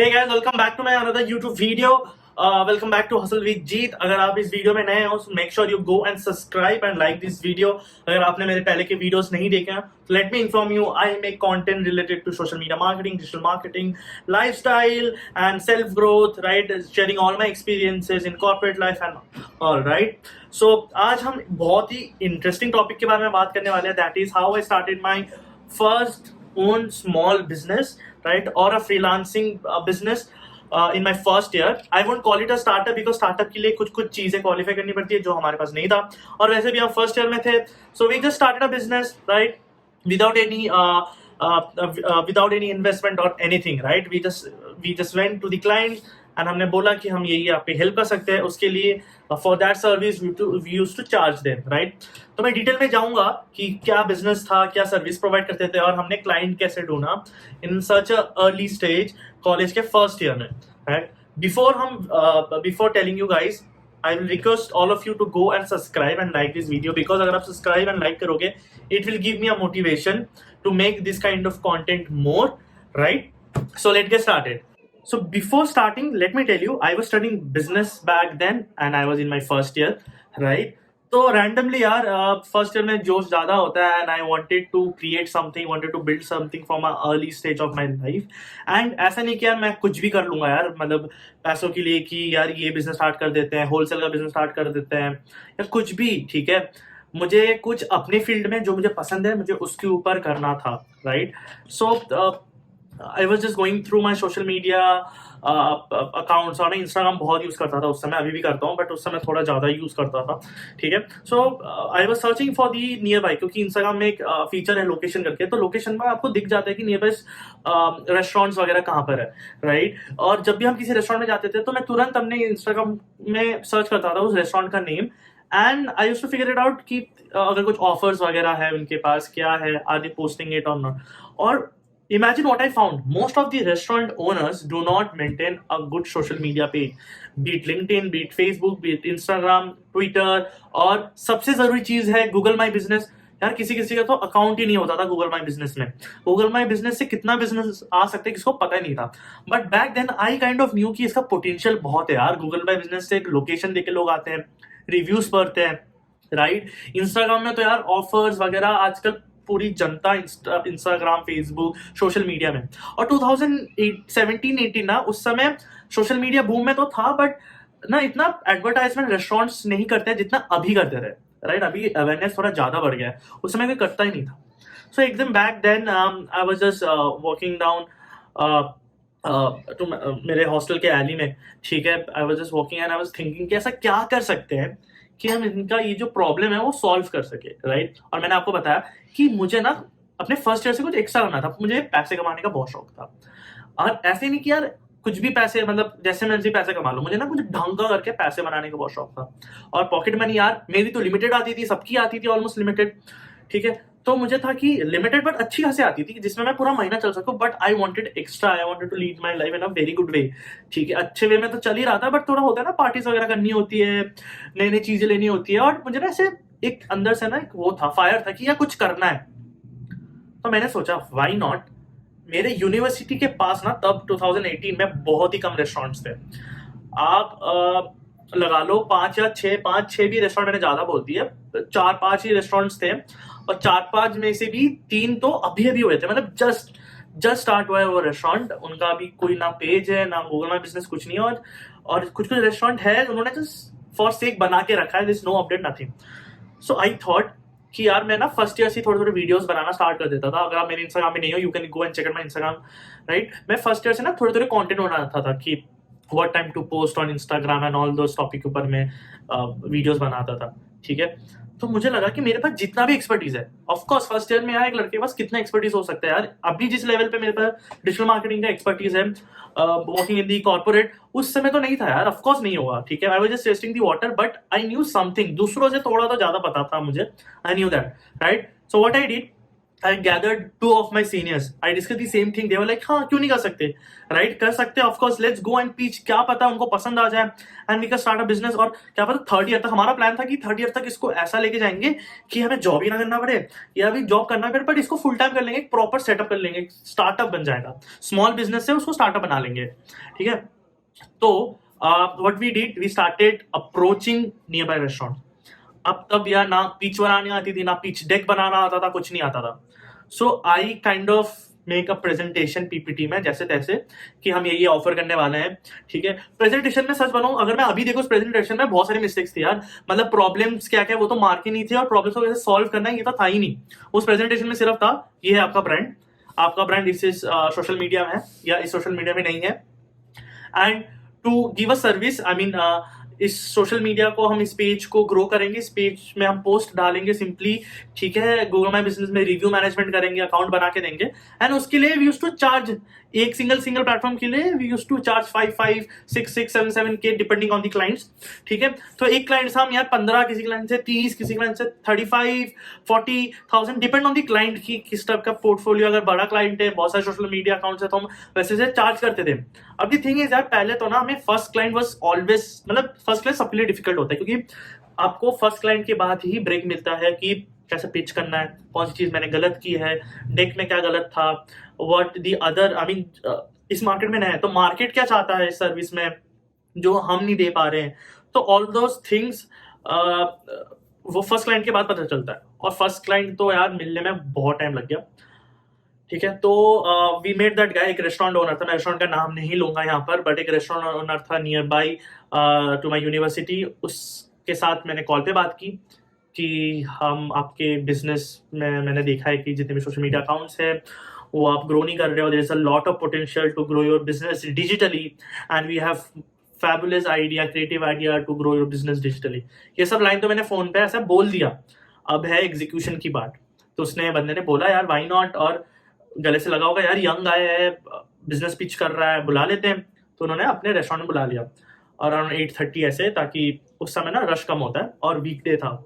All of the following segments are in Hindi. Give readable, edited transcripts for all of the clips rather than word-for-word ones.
Hey guys, welcome back to my another YouTube video. Welcome back to Hustle with Jeet. अगर आप इस वीडियो में नए हो so make sure you go and subscribe and like this video. अगर आपने मेरे पहले के वीडियोस नहीं देखे हैं तो let me inform you, I make content related to social media marketing, digital marketing, lifestyle and self growth, right? Sharing all my experiences in corporate life and all right. So आज हम बहुत ही interesting topic के बारे में बात करने वाले हैं. That is how I started my first own small business, right, or a freelancing business in my first year. I won't call it a startup because startup के लिए कुछ चीजें क्वालिफाई करनी पड़ती है जो हमारे पास नहीं था, और वैसे भी हम फर्स्ट ईयर में थे. So we just started a business, right, without any investment or anything, right? We just went to the client and हमने बोला कि हम ये आपकी हेल्प कर सकते हैं. उसके लिए for that service we used to charge them, right. तो मैं डिटेल में जाऊंगा कि क्या बिजनेस था, क्या सर्विस प्रोवाइड करते थे, और हमने क्लाइंट कैसे ढूंढा इन सच अ अर्ली स्टेज कॉलेज के फर्स्ट ईयर में, right. Before telling you guys, I will request all of you to go and subscribe and like this video, because अगर आप subscribe and like करोगे, it will give me a motivation to make this kind of content more, right? So let's get started. So before starting, let me tell you, I was studying business back then and I was in my first year, right? तो randomly यार first year में जोश ज़्यादा होता है and I wanted to create something, wanted to build something from an early stage of my life. And ऐसा नहीं कि यार मैं कुछ भी कर लूँगा यार, मतलब पैसों के लिए कि यार ये बिजनेस स्टार्ट कर देते हैं, होलसेल का बिजनेस स्टार्ट कर देते हैं या कुछ भी, ठीक है. मुझे कुछ अपने फील्ड में जो मुझे पसंद है मुझे उसके ऊपर करना था, right. So I was just going through my social media accounts, और इंस्टाग्राम बहुत यूज करता था उस समय, अभी भी करता हूँ बट उस समय थोड़ा ज़्यादा यूज करता था, ठीक है. So I was searching for the nearby, क्योंकि इंस्टाग्राम में एक फीचर है लोकेशन करके, तो लोकेशन में आपको दिख जाता है कि नियर बाई रेस्टोरेंट्स वगैरह कहाँ पर है, राइट. और जब भी हम किसी रेस्टोरेंट में जाते थे तो मैं तुरंत अपने इंस्टाग्राम में सर्च करता था उस रेस्टोरेंट का name, and I used to figure it out कि अगर कुछ ऑफर्स वगैरह है उनके पास, क्या है, आर दे पोस्टिंग इट और नॉट. और imagine what I found. Most of the restaurant owners do not maintain a good social media page, be it LinkedIn, be it Facebook, be it Instagram, Twitter, और सबसे जरूरी चीज है Google My Business. यार किसी का तो अकाउंट ही नहीं होता था Google My Business में. Google My Business से कितना बिजनेस आ सकते हैं किसको पता ही नहीं था. But back then I kind of knew कि इसका पोटेंशियल बहुत है यार. Google My Business से लोकेशन देके लोग आते हैं, रिव्यूज पढ़ते हैं, राइट. इंस्टाग्राम में तो यार ऑफर्स वगैरह आजकल पूरी जनता इंस्टाग्राम, फेसबुक, सोशल मीडिया में. और 2017-18 ना, उस समय सोशल मीडिया बूम में तो था, बट ना इतना एडवर्टाइजमेंट रेस्टोरेंट्स नहीं करते जितना अभी करते थे, राइट. अभी अवेयरनेस थोड़ा ज्यादा बढ़ गया है, उस समय कोई करता ही नहीं था. सो एकदम back then I was just walking down to मेरे हॉस्टल के एली में, ठीक है. I was just walking and I was thinking कि ऐसा क्या कर सकते हैं कि हम इनका ये जो प्रॉब्लम है वो सॉल्व कर सके, राइट. और मैंने आपको बताया कि मुझे ना अपने फर्स्ट ईयर से कुछ एक्स्ट्रा करना था, मुझे पैसे कमाने का बहुत शौक था. और ऐसे नहीं कि यार कुछ भी पैसे, मतलब जैसे मर्जी पैसे कमा लो, मुझे ना कुछ ढंग का करके पैसे बनाने का बहुत शौक था. और पॉकेट मनी यार मेरी तो लिमिटेड आती थी, सबकी आती थी ऑलमोस्ट लिमिटेड, ठीक है. तो मुझे था कि लिमिटेड बट अच्छी खासी आती थी जिसमें मैं पूरा महीना चल सकूं, but I wanted extra, I wanted to lead my life in a very good way, ठीक है. अच्छे वे में तो चल ही रहा था, बट थोड़ा होता है ना, पार्टीज वगैरह करनी होती है, नई नई चीजें लेनी होती है, और मुझे ना ऐसे एक अंदर से ना एक वो था, फायर था कि यार कुछ करना है. तो मैंने सोचा व्हाई नॉट. मेरे यूनिवर्सिटी के पास ना तब 2018 में बहुत ही कम रेस्टोरेंट्स थे. आप लगा लो 5-6 भी रेस्टोरेंट, मैंने ज्यादा बोल दिया, 4-5 ही रेस्टोरेंट्स थे, और 4-5 में से भी 3 तो अभी हुए थे, मतलब जस्ट स्टार्ट हुआ है वो रेस्टोरेंट. उनका अभी कोई ना पेज है ना गूगल माई बिजनेस, कुछ नहीं. और कुछ रेस्टोरेंट है उन्होंने जस्ट फॉर सेक बना के रखा है, this no update nothing. So I thought कि यार मैं ना फर्स्ट ईयर से थोड़े वीडियोस बनाना स्टार्ट कर देता था. अगर आप मेरे इंस्टाग्राम में नहीं हो, you can go and check out my Instagram, right. मैं फर्स्ट ईयर से ना थोड़े कंटेंट बनाता था कि what time to post on Instagram and all those topic के ऊपर मैं वीडियोस बनाता था, ठीक है. तो मुझे लगा कि मेरे पास जितना भी एक्सपर्टीज है, ऑफ कोर्स फर्स्ट ईयर में यार एक लड़के के पास कितना एक्सपर्टीज हो सकता है यार. अभी जिस लेवल पे मेरे पास डिजिटल मार्केटिंग का एक्सपर्टीज है, वर्किंग इन दी कॉर्पोरेट, उस समय तो नहीं था यार, ऑफ कोर्स नहीं होगा, ठीक है. I was just testing the water, but I knew something. दूसरों से थोड़ा तो ज्यादा पता था मुझे, I knew that, right. So what I did, I gathered two of my seniors. I discussed the same thing. They were like, हाँ क्यों नहीं कर सकते, राइट कर सकते हैं, of course let's go and pitch, क्या पता उनको पसंद आ जाए and we can start a business. और क्या पता थर्ड ईयर तक, हमारा प्लान था कि थर्ड ईयर तक इसको ऐसा लेके जाएंगे कि हमें जॉब ही ना करना पड़े या भी जॉब करना पड़े, बट इसको फुल टाइम कर लेंगे, एक प्रॉपर सेटअप कर लेंगे, स्टार्टअप बन जाएगा, स्मॉल बिजनेस से उसको स्टार्टअप बना लेंगे, ठीक है। तो what we did, we started approaching nearby restaurant. अब तब यार ना पिच बनानी आती थी, ना पिच डेक बनाना आता था, कुछ नहीं आता था। So I kind of make a presentation PPT में जैसे तैसे कि हम ये ऑफर करने वाले हैं, ठीक है। प्रेजेंटेशन में सच बनाऊं, अगर मैं अभी देखो उस प्रेजेंटेशन में बहुत सारी मिस्टेक्स थी यार, मतलब प्रॉब्लम्स क्या क्या वो तो मार्क ही नहीं थे, और प्रॉब्लम्स को कैसे सॉल्व करना है ये तो था ही नहीं। उस प्रेजेंटेशन में सिर्फ था ये है आपका ब्रांड, आपका ब्रांड इस सोशल मीडिया में है या इस सोशल मीडिया में नहीं है, and to give a service, I mean इस सोशल मीडिया को हम इस पेज को ग्रो करेंगे, इस पेज में हम पोस्ट डालेंगे सिंपली, ठीक है। गूगल माई बिजनेस में रिव्यू मैनेजमेंट करेंगे, अकाउंट बना के देंगे, एंड उसके लिए वी यूज टू चार्ज, एक सिंगल प्लेटफॉर्म के लिए वी यूज टू चार्ज 5, 6, 7 के डिपेंडिंग ऑन द क्लाइंट्स, ठीक है। तो एक क्लाइंट से हम यार 15, किसी क्लाइंट से 30, किसी क्लाइंट से 35-40,000 डिपेंड ऑन द क्लाइंट की किस टाइप का पोर्टफोलियो, अगर बड़ा क्लाइंट है बहुत सारे सोशल मीडिया अकाउंट्स है तो हम वैसे से चार्ज करते थे। अब दी थिंग इज यार, पहले तो ना हमें फर्स्ट क्लाइंट वाज ऑलवेज, मतलब फर्स्ट क्लाइंट सबके लिए डिफिकल्ट होता है, क्योंकि आपको फर्स्ट क्लाइंट के बाद ही ब्रेक मिलता है कि कैसे पिच करना है, कौन सी चीज मैंने गलत की है, डेक में क्या गलत था, what the other, I mean इस मार्केट में नया है तो मार्केट क्या चाहता है इस सर्विस में जो हम नहीं दे पा रहे हैं। तो ऑल दोज थिंग्स वो फर्स्ट क्लाइंट के बाद पता चलता है, और फर्स्ट क्लाइंट तो यार मिलने में बहुत टाइम लग गया, ठीक है। तो वी मेड दैट गाय, एक रेस्टोरेंट ओनर था, मैं रेस्टोरेंट का नाम नहीं लूंगा यहाँ पर, बट एक रेस्टोरेंट ओनर था nearby to my university, उसके साथ मैंने कॉल पे बात की कि हम आपके बिजनेस में, मैंने देखा है कि जितने भी सोशल मीडिया अकाउंट्स है वो आप ग्रो नहीं कर रहे हो, there is a lot of potential to grow your business digitally, and we have fabulous idea, creative idea to grow your business digitally. ये सब लाइन तो मैंने फोन पे ऐसा बोल दिया, अब है एग्जीक्यूशन की बात। तो उसने, बंदे ने बोला यार वाई नॉट, और गले से लगा होगा यार यंग आया है, बिजनेस पिच कर रहा है, बुला लेते हैं। तो उन्होंने अपने रेस्टोरेंट बुला लिया अराउंड 8:30 ऐसे, ताकि उस समय ना रश कम होता है और वीकडे था।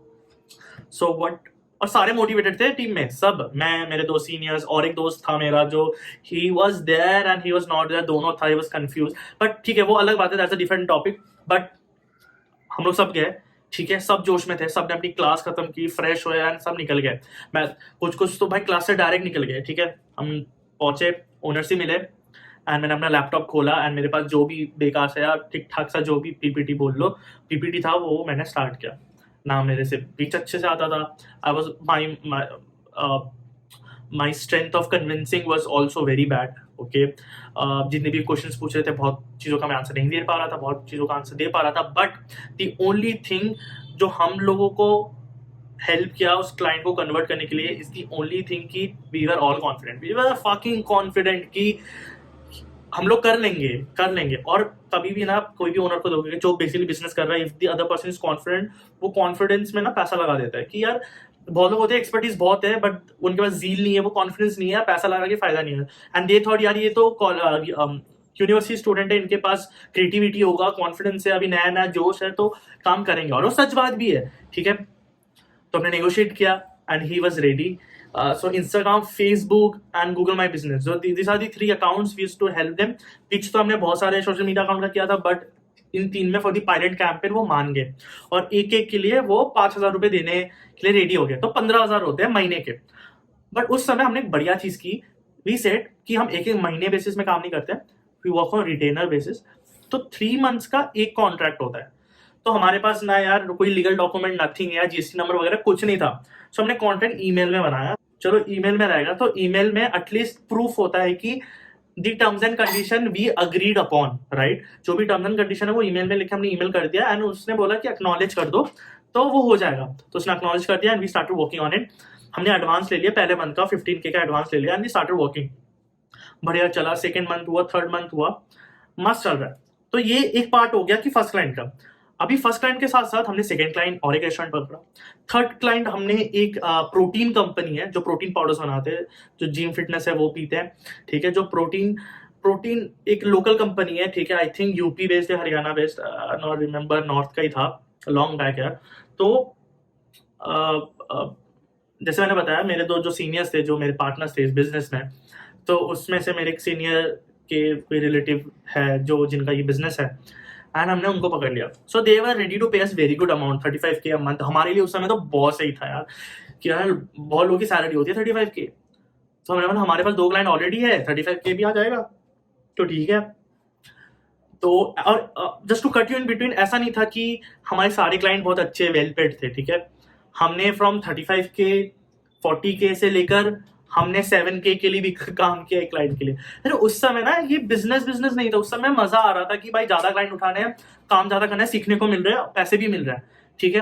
सो व्हाट, और सारे मोटिवेटेड थे टीम में, सब, मैं, मेरे 2 सीनियर्स और एक दोस्त था मेरा जो he was there and he was not there, दोनों था, ही वाज कंफ्यूज, बट ठीक है वो अलग बात है, that's a different topic. But हम लोग सब गए, ठीक है, सब जोश में थे, सब ने अपनी क्लास खत्म की, फ्रेश हुए एंड सब निकल गए। मैं, कुछ तो भाई क्लास से डायरेक्ट निकल गए, ठीक है। हम पहुंचे, ओनर से मिले, एंड मैंने अपना लैपटॉप खोला, एंड मेरे पास जो भी बेकार सा या ठीक ठाक सा जो भी पीपीटी बोल लो पीपीटी था वो मैंने स्टार्ट किया। ना मेरे से पिच अच्छे से आता था, I was my strength of convincing was also very bad, okay. जितने भी क्वेश्चन पूछ रहे थे बहुत चीज़ों का मैं आंसर नहीं दे पा रहा था, बहुत चीज़ों का आंसर दे पा रहा था, बट द ओनली थिंग जो हम लोगों को हेल्प किया उस क्लाइंट को कन्वर्ट करने के लिए इज द ओनली थिंग कि we were all confident, we were fucking confident कि हम लोग कर लेंगे। और कभी भी ना कोई भी ओनर को दोगे जो बेसिकली बिजनेस कर रहा है, if the other person is confident, वो कॉन्फिडेंस में ना पैसा लगा देता है कि यार बहुत लोग होते हैं एक्सपर्टीज बहुत है बट उनके पास जील नहीं है, वो कॉन्फिडेंस नहीं है, पैसा लगा के फायदा नहीं है, एंड दे थॉट यार ये तो यूनिवर्सिटी स्टूडेंट है, इनके पास क्रिएटिविटी होगा, कॉन्फिडेंस है, अभी नया नया जोश है तो काम करेंगे, और वो सच बात भी है, ठीक है। तो हमने नेगोशिएट किया and he was ready. So Instagram, Facebook and Google My Business. So these are the 3 accounts we used to help them. Pitch तो हमने बहुत सारे सोशल मीडिया अकाउंट का किया था, बट इन 3 में फॉर द पायलट कैंपेन वो मान गए, और एक के लिए वो 5,000 रुपए देने के लिए रेडी हो गए, तो 15,000 होते हैं महीने के। बट उस समय हमने एक बढ़िया चीज की, वी सेड कि हम एक महीने बेसिस में काम नहीं करते, we work on retainer basis. तो 3 मंथ्स का एक कॉन्ट्रैक्ट होता है, तो हमारे पास ना यार कोई लीगल डॉक्यूमेंट नथिंग या जीएसटी नंबर वगैरह कुछ नहीं था। सो हमने कॉन्ट्रैक्ट ईमेल में बनाया, चलो ईमेल में रहेगा, तो ईमेल में एटलीस्ट प्रूफ होता है कि the terms and condition we agreed upon, right. जो भी टर्म्स एंड कंडीशन है वो ईमेल में लिखे, हमने ईमेल कर दिया एंड उसने बोला कि एक्नॉलेज कर दो, तो वो हो जाएगा। तो उसने एक्नॉलेज कर दिया and we started working on it. हमने एडवांस ले लिया, पहले मंथ का 15K का एडवांस ले लिया एंड वी स्टार्टेड वर्किंग। बढ़िया चला, सेकेंड मंथ हुआ, थर्ड मंथ हुआ, मस्त चल रहा है। तो ये एक पार्ट हो गया कि फर्स्ट क्लाइंट का। अभी फर्स्ट क्लाइंट के साथ साथ हमने सेकंड क्लाइंट और एक रेस्टोरेंट पकड़ा। थर्ड क्लाइंट हमने एक प्रोटीन कंपनी है जो प्रोटीन पाउडर्स बनाते हैं, जो जिम फिटनेस है वो पीते हैं, ठीक है। जो प्रोटीन एक लोकल कंपनी है, ठीक है, आई थिंक यूपी बेस्ड है, Haryana based, not remember, north का ही था, लॉन्ग बैक है। तो जैसे मैंने बताया मेरे दो जो सीनियर्स थे, जो मेरे पार्टनर्स थे इस बिजनेस में, तो उसमें से मेरे एक सीनियर के कोई रिलेटिव है जो जिनका ये बिजनेस है, एंड हमने उनको पकड़ लिया. सो दे वर रेडी टू पे us very good amount, 35K a month. हमारे लिए उस समय तो बहुत सही था यार, कि यार बहुत लोगों की सैलरी होती है 35K. तो हमने बोला हमारे पास 2 क्लाइंट ऑलरेडी है, 35K भी आ जाएगा तो ठीक है. तो और just to cut you in between, ऐसा नहीं था कि हमारे सारे क्लाइंट बहुत अच्छे वेल पेड थे, ठीक है. हमने फ्रॉम 35K 40K से लेकर हमने 7K के लिए भी काम किया एक क्लाइंट के लिए. अरे उस समय ना ये बिजनेस नहीं था, उस समय मजा आ रहा था कि भाई ज्यादा क्लाइंट उठाने हैं, काम ज्यादा करना है, सीखने को मिल रहा है, पैसे भी मिल रहा है, ठीक है.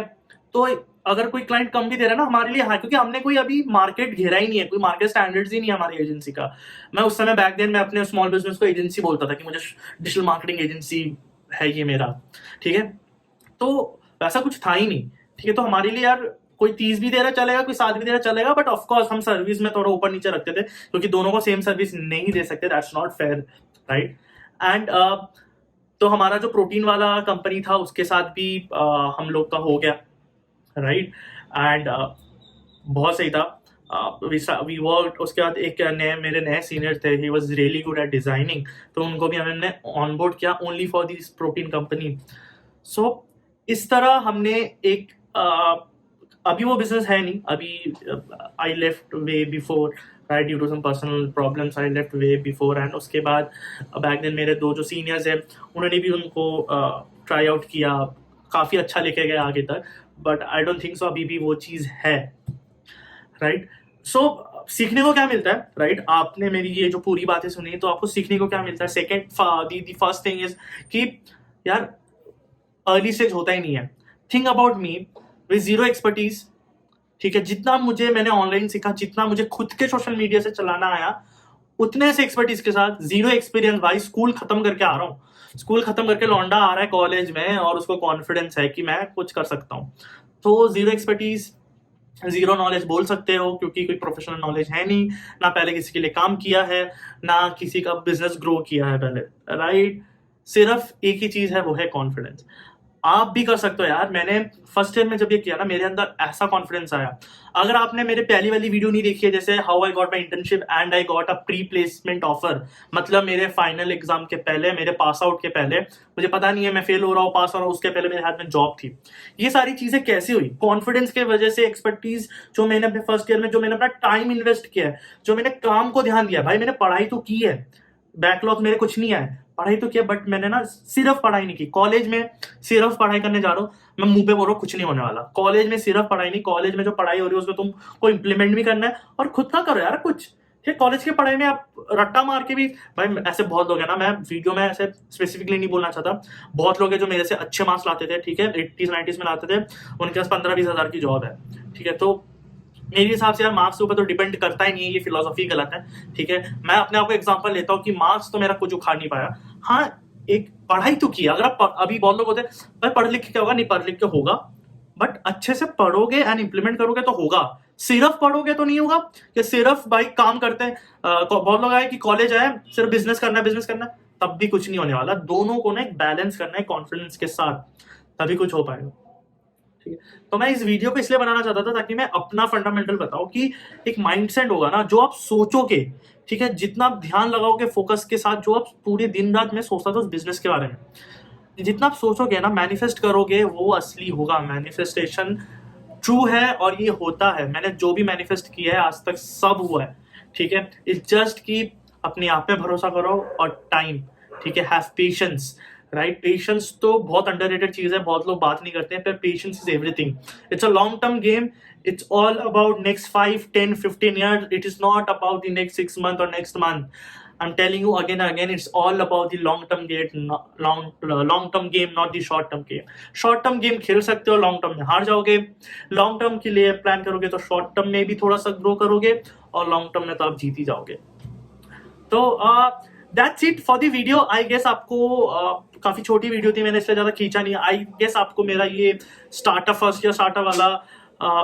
तो अगर कोई क्लाइंट कम भी दे रहा है ना हमारे लिए, हाँ, क्योंकि हमने कोई अभी मार्केट घेरा ही नहीं है, कोई मार्केट स्टैंडर्ड्स ही नहीं है हमारी एजेंसी का. मैं उस समय बैक देन मैं अपने स्मॉल बिजनेस को एजेंसी बोलता था कि मुझे डिजिटल मार्केटिंग एजेंसी है ये मेरा, ठीक है. तो वैसा कुछ था ही नहीं, ठीक है. तो हमारे लिए यार कोई 30 भी दे रहा चलेगा, कोई 7 भी दे रहा चलेगा, बट ऑफकोर्स हम सर्विस में थोड़ा ऊपर नीचे रखते थे, क्योंकि दोनों को सेम सर्विस नहीं दे सकते, that's not fair, right. And तो हमारा जो प्रोटीन वाला कंपनी था उसके साथ भी हम लोग का हो गया, राइट. एंड बहुत सही था. We work. उसके बाद एक मेरे नए सीनियर थे, he was really good at designing, तो उनको भी हमने ऑनबोर्ड किया only for this protein company. So इस तरह हमने एक अभी वो बिजनेस है नहीं, अभी I left way before, right, due to some personal problems I left way before. And उसके बाद बैक देन मेरे दो जो सीनियर्स हैं उन्होंने भी उनको ट्राई आउट किया, काफ़ी अच्छा लेके गए आगे तक, but I don't think so अभी भी वो चीज़ है, राइट. सो सीखने को क्या मिलता है, राइट. आपने मेरी ये जो पूरी बातें सुनी तो आपको सीखने को क्या मिलता है. Second the first thing is कि यार अर्ली स्टेज होता ही नहीं है. Think about me with zero expertise, ठीक है. जितना मुझे मैंने ऑनलाइन सीखा, जितना मुझे खुद के सोशल मीडिया से चलाना आया, उतने से एक्सपर्टीज के साथ जीरो एक्सपीरियंस. भाई स्कूल खत्म करके आ रहा हूँ, स्कूल खत्म करके लौंडा आ रहा है कॉलेज में और उसको कॉन्फिडेंस है कि मैं कुछ कर सकता हूँ. तो जीरो एक्सपर्टीज, जीरो नॉलेज बोल सकते हो, क्योंकि कोई प्रोफेशनल नॉलेज है नहीं, ना पहले किसी के लिए काम किया है, ना किसी का बिजनेस ग्रो किया है पहले, राइट. सिर्फ एक ही चीज है, वो है कॉन्फिडेंस. आप भी कर सकते हो यार. मैंने फर्स्ट ईयर में जब ये किया ना, मेरे अंदर ऐसा कॉन्फिडेंस आया. अगर आपने मेरे पहली वाली वीडियो नहीं देखी है, जैसे how I got my internship and I got a pre placement offer, मतलब मेरे फाइनल एग्जाम के पहले, मेरे पास आउट के पहले, मुझे पता नहीं है मैं फेल हो रहा हूँ पास हो रहा हूँ, उसके पहले मेरे हाथ में जॉब थी. ये सारी चीजें कैसे हुई? कॉन्फिडेंस के वजह से. एक्सपर्टीज जो मैंने अपने फर्स्ट ईयर में, जो मैंने अपना टाइम इन्वेस्ट किया है, जो मैंने काम को ध्यान दिया. भाई मैंने पढ़ाई तो की है, बैकलॉग मेरे कुछ नहीं आए, पढ़ाई तो किया, बट मैंने ना सिर्फ पढ़ाई नहीं की. कॉलेज में सिर्फ पढ़ाई करने जा रहा हूँ, मैं मुंह पे बोल रहा हूँ, कुछ नहीं होने वाला. कॉलेज में सिर्फ पढ़ाई नहीं, कॉलेज में जो पढ़ाई हो रही है उसमें तुमको इंप्लीमेंट भी करना है और खुद का करो यार कुछ. ठीक, कॉलेज की पढ़ाई में आप रट्टा मार के भी, भाई ऐसे बहुत लोग हैं ना, मैं वीडियो में ऐसे स्पेसिफिकली नहीं बोलना चाहता, बहुत लोग हैं जो मेरे से अच्छे मार्क्स लाते थे, ठीक है, 80s 90s में लाते थे, उनके पास 15-20 हजार की जॉब है, ठीक है. तो मेरे हिसाब से यार मार्क्स के ऊपर तो डिपेंड करता ही नहीं है, ये फिलोसफी गलत है, ठीक है. मैं अपने आप को एग्जांपल लेता हूँ कि मार्क्स तो मेरा कुछ उखाड़ नहीं पाया, हाँ एक पढ़ाई तो की. अगर आप अभी बहुत लोग होते हैं भाई पढ़ लिख के क्या होगा, नहीं पढ़ लिख के होगा, बट अच्छे से पढ़ोगे एंड इंप्लीमेंट करोगे तो होगा. सिर्फ पढ़ोगे तो नहीं होगा, कि सिर्फ भाई काम करते हैं. बहुत लोग आए कि कॉलेज आए सिर्फ बिजनेस करना है, तब भी कुछ नहीं होने वाला. दोनों को ना एक बैलेंस करना है कॉन्फिडेंस के साथ, तभी कुछ हो पाएगा, ठीक है. तो मैं इस वीडियो को इसलिए बनाना चाहता था ताकि मैं अपना फंडामेंटल बताऊं कि एक माइंडसेट होगा ना जो आप सोचोगे, ठीक है, जितना आप ध्यान लगाओगे फोकस के साथ, जो आप पूरे दिन रात में सोचता था उस बिजनेस के बारे में, जितना आप सोचोगे ना, मैनिफेस्ट करोगे, वो असली होगा. मैनिफेस्टेशन ट्रू है और ये होता है. मैंने जो भी मैनिफेस्ट किया है आज तक सब हुआ है, ठीक है. इट्स जस्ट कि अपने आप पे भरोसा करो और टाइम, ठीक है, हैव पेशेंस, राइट. पेशेंस तो बहुत अंडररेटेड चीज है, बहुत लोग बात नहीं करते हैं, पर patience is everything. It's a long term game. It's all about next 5, 10, 15 years. It is not about the next 6 months or next month. I'm telling you again and again, it's all about the long-term game, long-term game, not the short-term game. Short-term game खेल सकते हो, long-term में हार जाओगे. long-term के लिए प्लान करोगे तो short-term में भी थोड़ा सा ग्रो करोगे और long-term में तो आप जीत ही जाओगे. तो that's it for the video. I guess आपको काफी छोटी वीडियो थी, मैंने इसलिए ज्यादा खींचा नहीं. आई गेस आपको मेरा ये स्टार्टअप फर्स्ट ईयर स्टार्टअप वाला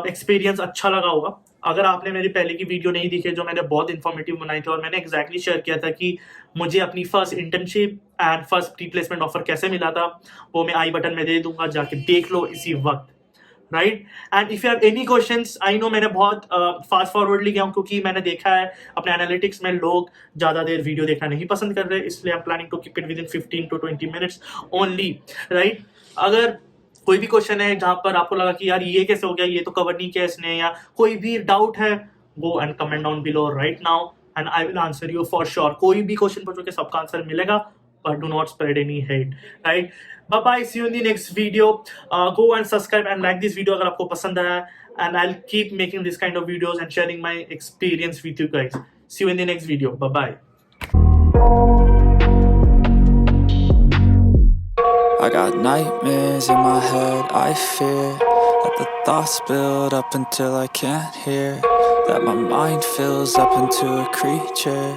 एक्सपीरियंस अच्छा लगा होगा. अगर आपने मेरी पहले की वीडियो नहीं देखी जो मैंने बहुत इन्फॉर्मेटिव बनाई थी और मैंने एग्जैक्टली शेयर किया था कि मुझे अपनी first internship and first pre placement offer कैसे मिला था, वो मैं आई बटन में दे दूंगा, जाके देख लो इसी वक्त, right. And if you have any questions, I know मैंने बहुत फास्ट फॉरवर्डली गया हूँ, क्योंकि मैंने देखा है अपने एनालिटिक्स में लोग ज़्यादा देर वीडियो देखना नहीं पसंद कर रहे, इसलिए I am planning to keep it within 15 to 20 minutes only, right. अगर कोई भी क्वेश्चन है जहाँ पर आपको लगा कि यार ये कैसे हो गया, ये तो कवर नहीं किया इसने, या कोई भी डाउट है, go and comment down below right now and I will answer you for sure. कोई भी क्वेश्चन पूछोगे सबका आंसर मिलेगा, but do not spread any hate, right? Bye bye, see you in the next video. Go and subscribe and like this video अगर आपको पसंद आया, and I'll keep making this kind of videos and sharing my experience with you guys. See you in the next video. Bye bye. I got nightmares in my head, I fear that the thoughts build up until I can't hear, that my mind fills up into a creature,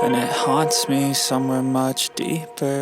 and it haunts me somewhere much deeper.